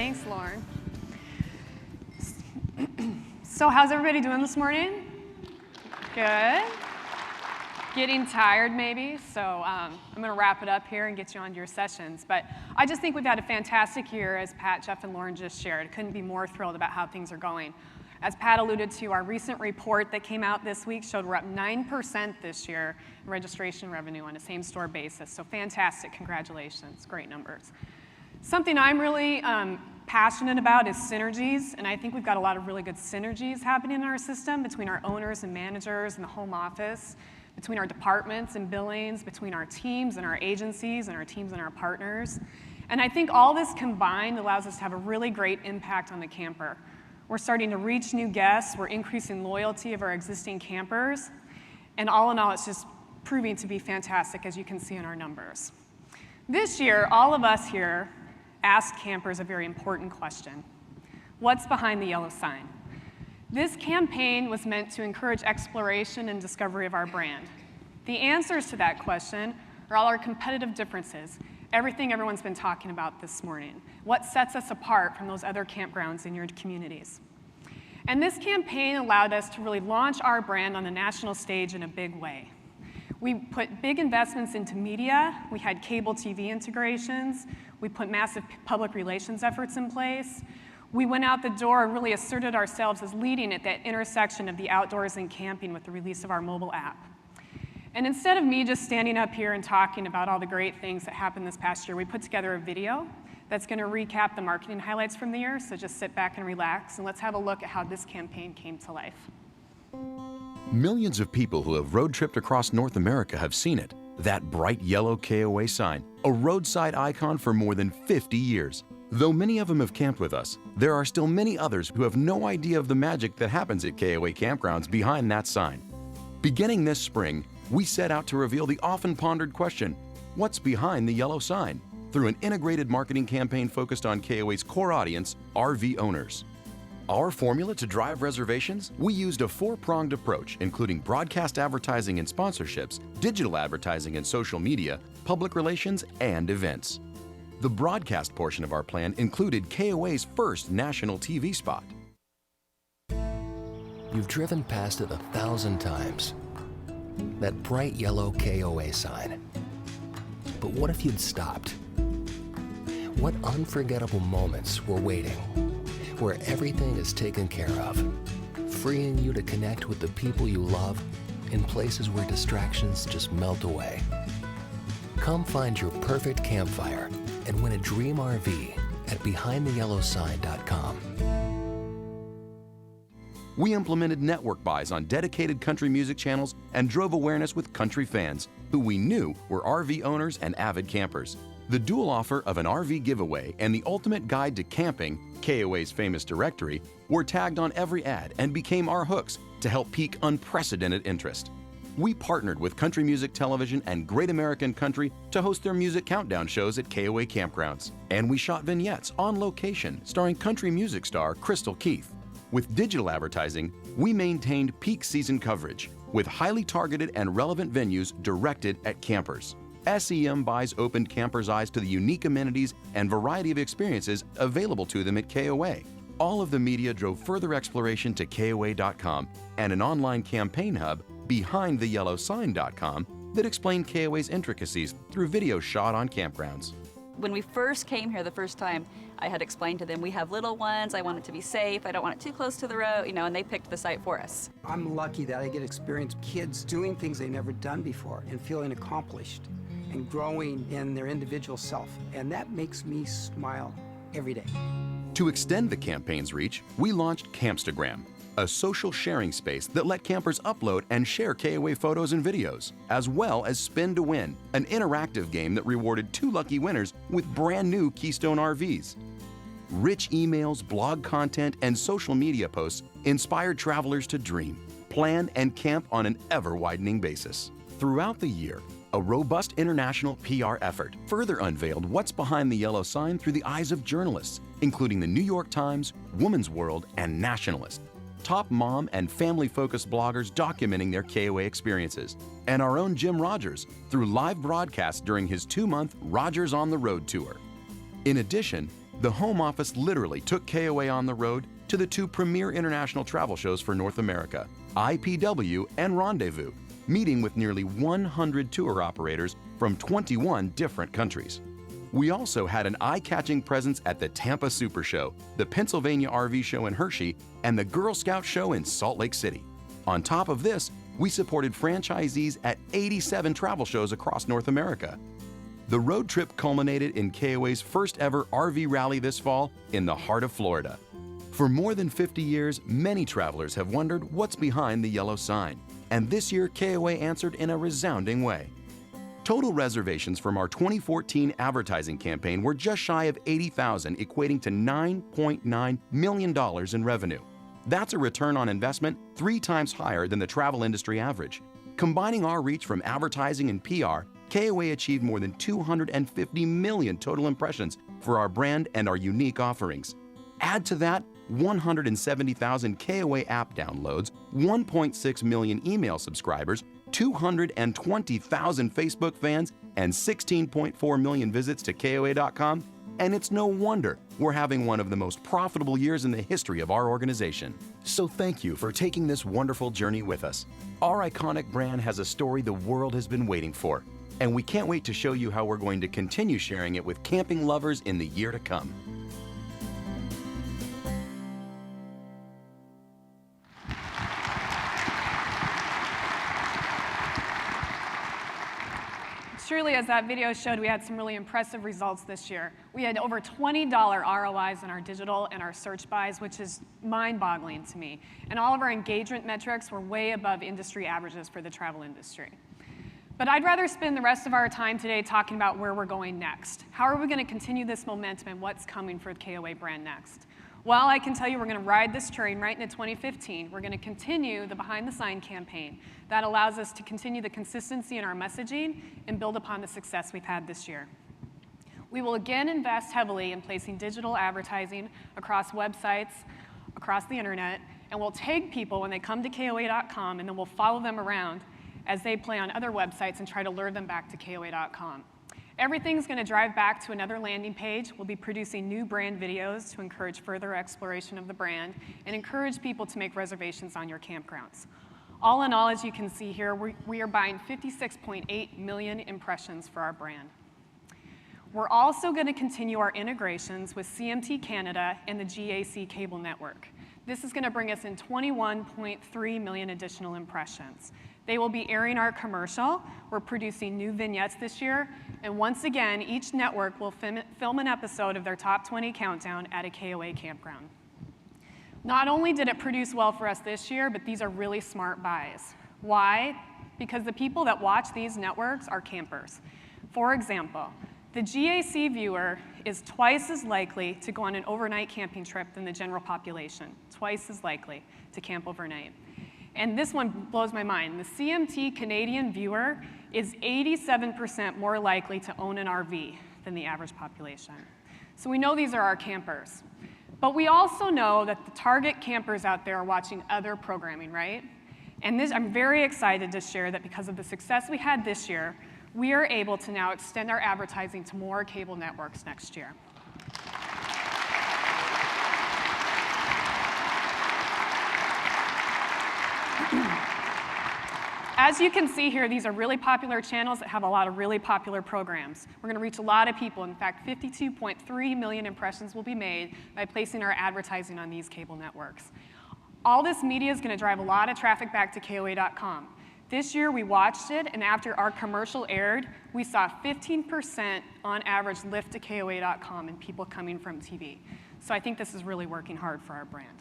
Thanks, Lauren. So how's everybody doing this morning? Good. Getting tired, maybe? So I'm going to wrap it up here and get you on to your sessions. But I just think we've had a fantastic year, as Pat, Jeff, and Lauren just shared. Couldn't be more thrilled about how things are going. As Pat alluded to, our recent report that came out this week showed we're up 9% this year in registration revenue on a same-store basis. So fantastic, congratulations, great numbers. Something I'm really passionate about is synergies, and I think we've got a lot of really good synergies happening in our system between our owners and managers and the home office, between our departments and billings, between our teams and our agencies and our teams and our partners. And I think all this combined allows us to have a really great impact on the camper. We're starting to reach new guests, we're increasing loyalty of our existing campers, and all in all, it's just proving to be fantastic, as you can see in our numbers. This year, all of us here asked campers a very important question. What's behind the yellow sign? This campaign was meant to encourage exploration and discovery of our brand. The answers to that question are all our competitive differences, everything everyone's been talking about this morning. What sets us apart from those other campgrounds in your communities? And this campaign allowed us to really launch our brand on the national stage in a big way. We put big investments into media, we had cable TV integrations, we put massive public relations efforts in place. We went out the door and really asserted ourselves as leading at that intersection of the outdoors and camping with the release of our mobile app. And instead of me just standing up here and talking about all the great things that happened this past year, we put together a video that's going to recap the marketing highlights from the year, so just sit back and relax, and let's have a look at how this campaign came to life. Millions of people who have road tripped across North America have seen it, that bright yellow KOA sign, a roadside icon for more than 50 years. Though many of them have camped with us, there are still many others who have no idea of the magic that happens at KOA campgrounds behind that sign. Beginning this spring, we set out to reveal the often pondered question, what's behind the yellow sign? Through an integrated marketing campaign focused on KOA's core audience, RV owners. Our formula to drive reservations? We used a four-pronged approach, including broadcast advertising and sponsorships, digital advertising and social media, public relations, and events. The broadcast portion of our plan included KOA's first national TV spot. You've driven past it 1,000 times. That bright yellow KOA sign. But what if you'd stopped? What unforgettable moments were waiting, where everything is taken care of, freeing you to connect with the people you love in places where distractions just melt away. Come find your perfect campfire and win a dream RV at BehindTheYellowSign.com. We implemented network buys on dedicated country music channels and drove awareness with country fans, who we knew were RV owners and avid campers. The dual offer of an RV giveaway and the ultimate guide to camping, KOA's famous directory, were tagged on every ad and became our hooks to help pique unprecedented interest. We partnered with Country Music Television and Great American Country to host their music countdown shows at KOA campgrounds. And we shot vignettes on location starring country music star Crystal Keith. With digital advertising, we maintained peak season coverage with highly targeted and relevant venues directed at campers. SEM buys opened campers' eyes to the unique amenities and variety of experiences available to them at KOA. All of the media drove further exploration to KOA.com and an online campaign hub, BehindTheYellowSign.com, that explained KOA's intricacies through videos shot on campgrounds. When we first came here the first time, I had explained to them, we have little ones, I want it to be safe, I don't want it too close to the road, and they picked the site for us. I'm lucky that I get to experience kids doing things they've never done before and feeling accomplished and growing in their individual self. And that makes me smile every day. To extend the campaign's reach, we launched Campstagram, a social sharing space that let campers upload and share KOA photos and videos, as well as Spin to Win, an interactive game that rewarded 2 lucky winners with brand new Keystone RVs. Rich emails, blog content, and social media posts inspired travelers to dream, plan, and camp on an ever-widening basis. Throughout the year, a robust international PR effort further unveiled what's behind the yellow sign through the eyes of journalists, including the New York Times, Woman's World, and Nationalist. Top mom and family-focused bloggers documenting their KOA experiences, and our own Jim Rogers through live broadcasts during his 2-month Rogers on the Road tour. In addition, The home office literally took KOA on the road to the two premier international travel shows for North America, IPW and Rendezvous, meeting with nearly 100 tour operators from 21 different countries. We also had an eye-catching presence at the Tampa Super Show, the Pennsylvania RV Show in Hershey, and the Girl Scout Show in Salt Lake City. On top of this, we supported franchisees at 87 travel shows across North America. The road trip culminated in KOA's first ever RV rally this fall in the heart of Florida. For more than 50 years, many travelers have wondered what's behind the yellow sign, and this year KOA answered in a resounding way. Total reservations from our 2014 advertising campaign were just shy of 80,000, equating to $9.9 million in revenue. That's a return on investment 3 times higher than the travel industry average. Combining our reach from advertising and PR, KOA achieved more than 250 million total impressions for our brand and our unique offerings. Add to that 170,000 KOA app downloads, 1.6 million email subscribers, 220,000 Facebook fans, and 16.4 million visits to KOA.com, and it's no wonder we're having one of the most profitable years in the history of our organization. So thank you for taking this wonderful journey with us. Our iconic brand has a story the world has been waiting for, and we can't wait to show you how we're going to continue sharing it with camping lovers in the year to come. Truly, as that video showed, we had some really impressive results this year. We had over $20 ROIs on our digital and our search buys, which is mind-boggling to me. And all of our engagement metrics were way above industry averages for the travel industry. But I'd rather spend the rest of our time today talking about where we're going next. How are we going to continue this momentum and what's coming for the KOA brand next? Well, I can tell you we're going to ride this train right into 2015. We're going to continue the Behind the Sign campaign. That allows us to continue the consistency in our messaging and build upon the success we've had this year. We will again invest heavily in placing digital advertising across websites, across the internet, and we'll tag people when they come to KOA.com, and then we'll follow them around as they play on other websites and try to lure them back to KOA.com. Everything's going to drive back to another landing page. We'll be producing new brand videos to encourage further exploration of the brand and encourage people to make reservations on your campgrounds. All in all, as you can see here, we are buying 56.8 million impressions for our brand. We're also going to continue our integrations with CMT Canada and the GAC cable network. This is going to bring us in 21.3 million additional impressions. They will be airing our commercial. We're producing new vignettes this year. And once again, each network will film an episode of their top 20 countdown at a KOA campground. Not only did it produce well for us this year, but these are really smart buys. Why? Because the people that watch these networks are campers. For example, the GAC viewer is twice as likely to go on an overnight camping trip than the general population, twice as likely to camp overnight. And this one blows my mind. The CMT Canadian viewer is 87% more likely to own an RV than the average population. So we know these are our campers. But we also know that the target campers out there are watching other programming, right? And I'm very excited to share that because of the success we had this year, we are able to now extend our advertising to more cable networks next year. As you can see here, these are really popular channels that have a lot of really popular programs. We're going to reach a lot of people. In fact, 52.3 million impressions will be made by placing our advertising on these cable networks. All this media is going to drive a lot of traffic back to KOA.com. This year, we watched it, and after our commercial aired, we saw 15% on average lift to KOA.com and people coming from TV. So I think this is really working hard for our brand.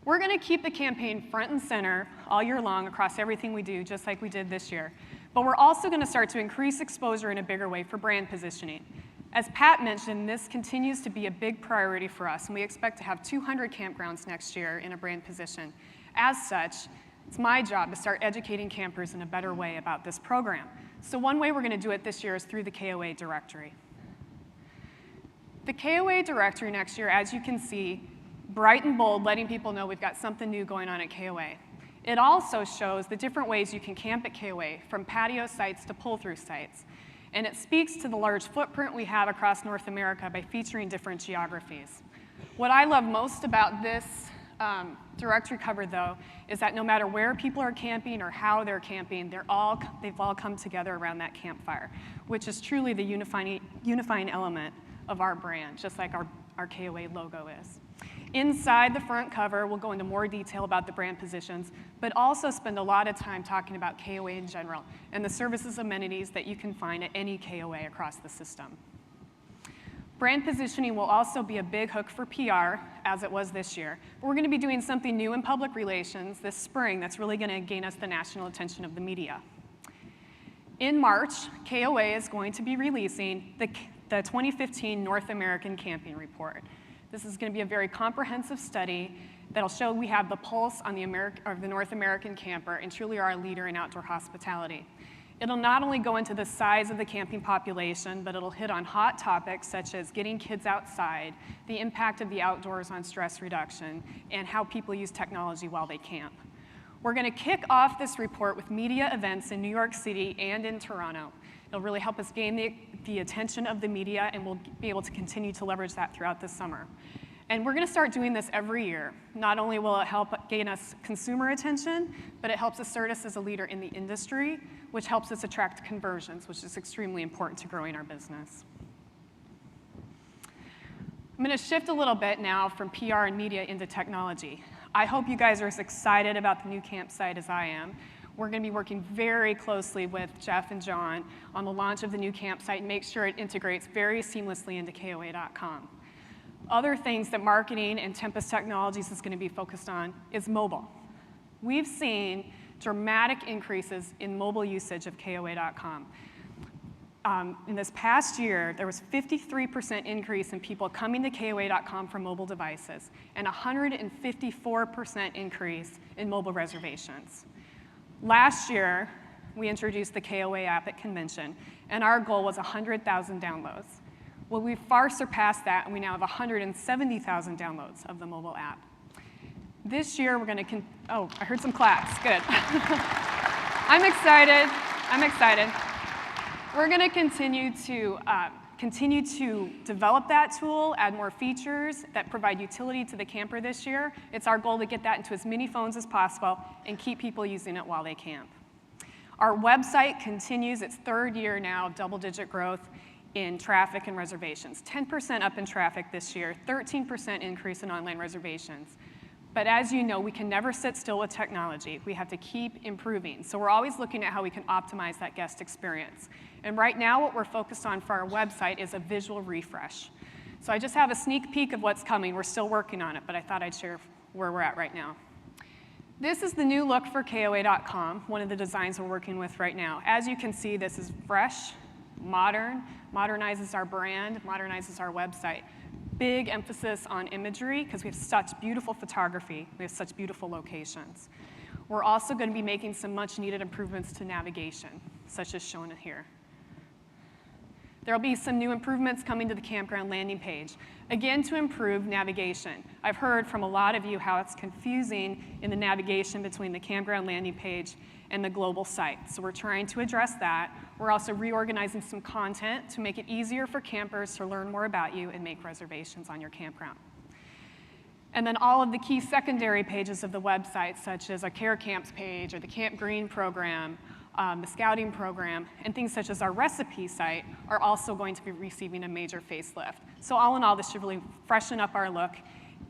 We're going to keep the campaign front and center all year long across everything we do, just like we did this year. But we're also going to start to increase exposure in a bigger way for brand positioning. As Pat mentioned, this continues to be a big priority for us, and we expect to have 200 campgrounds next year in a brand position. As such, it's my job to start educating campers in a better way about this program. So one way we're going to do it this year is through the KOA directory. The KOA directory next year, as you can see, bright and bold, letting people know we've got something new going on at KOA. It also shows the different ways you can camp at KOA, from patio sites to pull-through sites. And it speaks to the large footprint we have across North America by featuring different geographies. What I love most about this directory cover, though, is that no matter where people are camping or how they're camping, they've all come together around that campfire, which is truly the unifying element of our brand, just like our KOA logo is. Inside the front cover, we'll go into more detail about the brand positions, but also spend a lot of time talking about KOA in general and the services amenities that you can find at any KOA across the system. Brand positioning will also be a big hook for PR, as it was this year. But we're going to be doing something new in public relations this spring that's really going to gain us the national attention of the media. In March, KOA is going to be releasing the 2015 North American Camping Report. This is going to be a very comprehensive study that'll show we have the pulse on the North American camper and truly are a leader in outdoor hospitality. It'll not only go into the size of the camping population, but it'll hit on hot topics such as getting kids outside, the impact of the outdoors on stress reduction, and how people use technology while they camp. We're going to kick off this report with media events in New York City and in Toronto. It'll really help us gain the attention of the media, and we'll be able to continue to leverage that throughout the summer. And we're going to start doing this every year. Not only will it help gain us consumer attention, but it helps assert us as a leader in the industry, which helps us attract conversions, which is extremely important to growing our business. I'm going to shift a little bit now from PR and media into technology. I hope you guys are as excited about the new campsite as I am. We're going to be working very closely with Jeff and John on the launch of the new campsite and make sure it integrates very seamlessly into KOA.com. Other things that marketing and Tempest Technologies is going to be focused on is mobile. We've seen dramatic increases in mobile usage of KOA.com. In this past year, there was 53% increase in people coming to KOA.com from mobile devices and 154% increase in mobile reservations. Last year, we introduced the KOA app at convention, and our goal was 100,000 downloads. Well, we've far surpassed that, and we now have 170,000 downloads of the mobile app. This year, we're going to, oh, I heard some claps, good. I'm excited. We're going to continue to develop that tool, add more features that provide utility to the camper this year. It's our goal to get that into as many phones as possible and keep people using it while they camp. Our website continues its third year now of double-digit growth in traffic and reservations. 10% up in traffic this year, 13% increase in online reservations. But as you know, we can never sit still with technology. We have to keep improving. So we're always looking at how we can optimize that guest experience. And right now, what we're focused on for our website is a visual refresh. So I just have a sneak peek of what's coming. We're still working on it, but I thought I'd share where we're at right now. This is the new look for KOA.com, one of the designs we're working with right now. As you can see, this is fresh, modern, modernizes our brand, modernizes our website. Big emphasis on imagery because we have such beautiful photography. We have such beautiful locations. We're also going to be making some much needed improvements to navigation, such as shown here. There will be some new improvements coming to the campground landing page, again to improve navigation. I've heard from a lot of you how it's confusing in the navigation between the campground landing page and the global site. So we're trying to address that. We're also reorganizing some content to make it easier for campers to learn more about you and make reservations on your campground. And then all of the key secondary pages of the website, such as our Care Camps page or the Camp Green program, the scouting program, and things such as our recipe site are also going to be receiving a major facelift. So all in all, this should really freshen up our look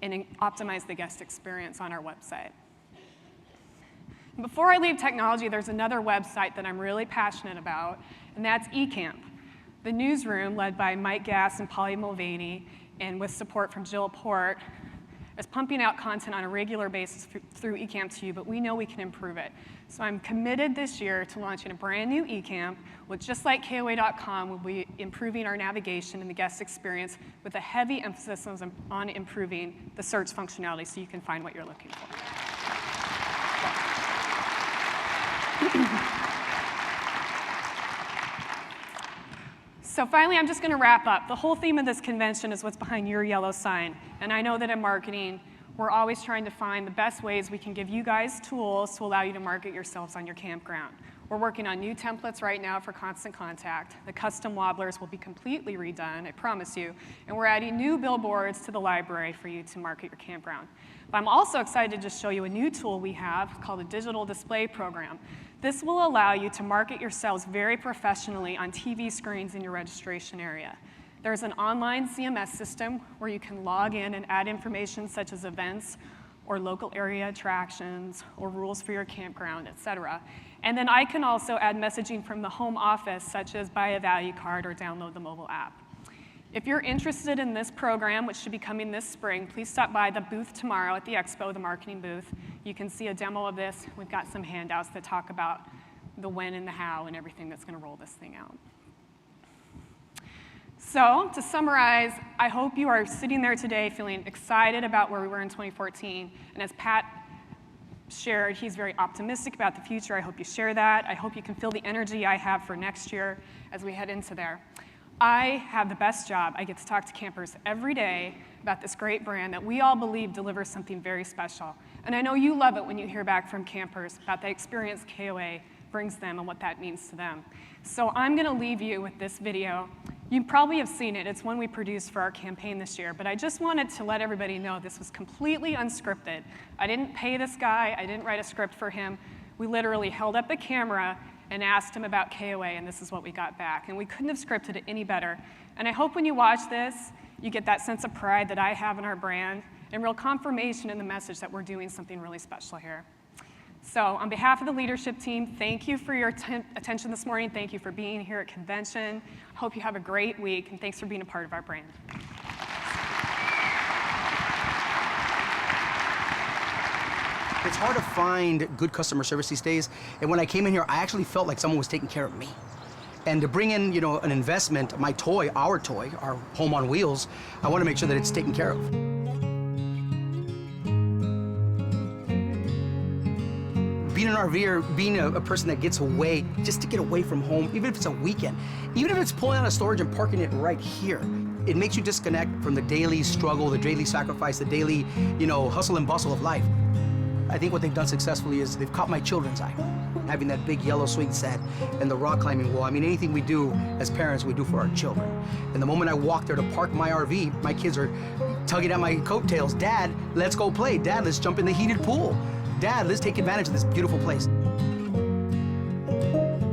and optimize the guest experience on our website. Before I leave technology, there's another website that I'm really passionate about, and that's eCamp. The newsroom, led by Mike Gass and Polly Mulvaney, and with support from Jill Port, is pumping out content on a regular basis through eCamp to you, but we know we can improve it. So I'm committed this year to launching a brand new eCamp, which just like KOA.com, will be improving our navigation and the guest experience with a heavy emphasis on improving the search functionality so you can find what you're looking for. So finally, I'm just going to wrap up. The whole theme of this convention is what's behind your yellow sign. And I know that in marketing, we're always trying to find the best ways we can give you guys tools to allow you to market yourselves on your campground. We're working on new templates right now for Constant Contact. The custom wobblers will be completely redone, I promise you, and we're adding new billboards to the library for you to market your campground. But I'm also excited to just show you a new tool we have called a digital display program. This will allow you to market yourselves very professionally on TV screens in your registration area. There's an online CMS system where you can log in and add information such as events or local area attractions or rules for your campground, etc. And then I can also add messaging from the home office, such as buy a value card or download the mobile app. If you're interested in this program, which should be coming this spring, please stop by the booth tomorrow at the expo, the marketing booth. You can see a demo of this. We've got some handouts that talk about the when and the how and everything that's going to roll this thing out. So, to summarize, I hope you are sitting there today feeling excited about where we were in 2014. And as Pat shared, he's very optimistic about the future. I hope you share that. I hope you can feel the energy I have for next year as we head into there. I have the best job. I get to talk to campers every day about this great brand that we all believe delivers something very special. And I know you love it when you hear back from campers about the experience KOA brings them and what that means to them. So I'm going to leave you with this video. You probably have seen it. It's one we produced for our campaign this year. But I just wanted to let everybody know this was completely unscripted. I didn't pay this guy. I didn't write a script for him. We literally held up the camera and asked him about KOA, and this is what we got back. And we couldn't have scripted it any better. And I hope when you watch this, you get that sense of pride that I have in our brand and real confirmation in the message that we're doing something really special here. So on behalf of the leadership team, thank you for your attention this morning. Thank you for being here at convention. Hope you have a great week, and thanks for being a part of our brand. It's hard to find good customer service these days, and when I came in here, I actually felt like someone was taking care of me. And to bring in, you know, an investment, my toy, our home on wheels, I want to make sure that it's taken care of. Being an RVer, being a person that gets away, just to get away from home, even if it's a weekend, even if it's pulling out of storage and parking it right here, it makes you disconnect from the daily struggle, the daily sacrifice, the daily, you know, hustle and bustle of life. I think what they've done successfully is they've caught my children's eye. Having that big yellow swing set and the rock climbing wall. I mean, anything we do as parents, we do for our children. And the moment I walk there to park my RV, my kids are tugging at my coattails. Dad, let's go play. Dad, let's jump in the heated pool. Dad, let's take advantage of this beautiful place.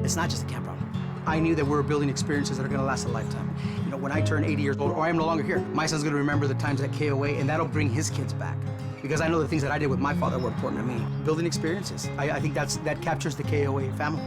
It's not just a campground. I knew that we were building experiences that are gonna last a lifetime. You know, when I turn 80 years old, or I am no longer here, my son's gonna remember the times at KOA, and that'll bring his kids back. Because I know the things that I did with my father were important to me. Building experiences. I think that captures the KOA family.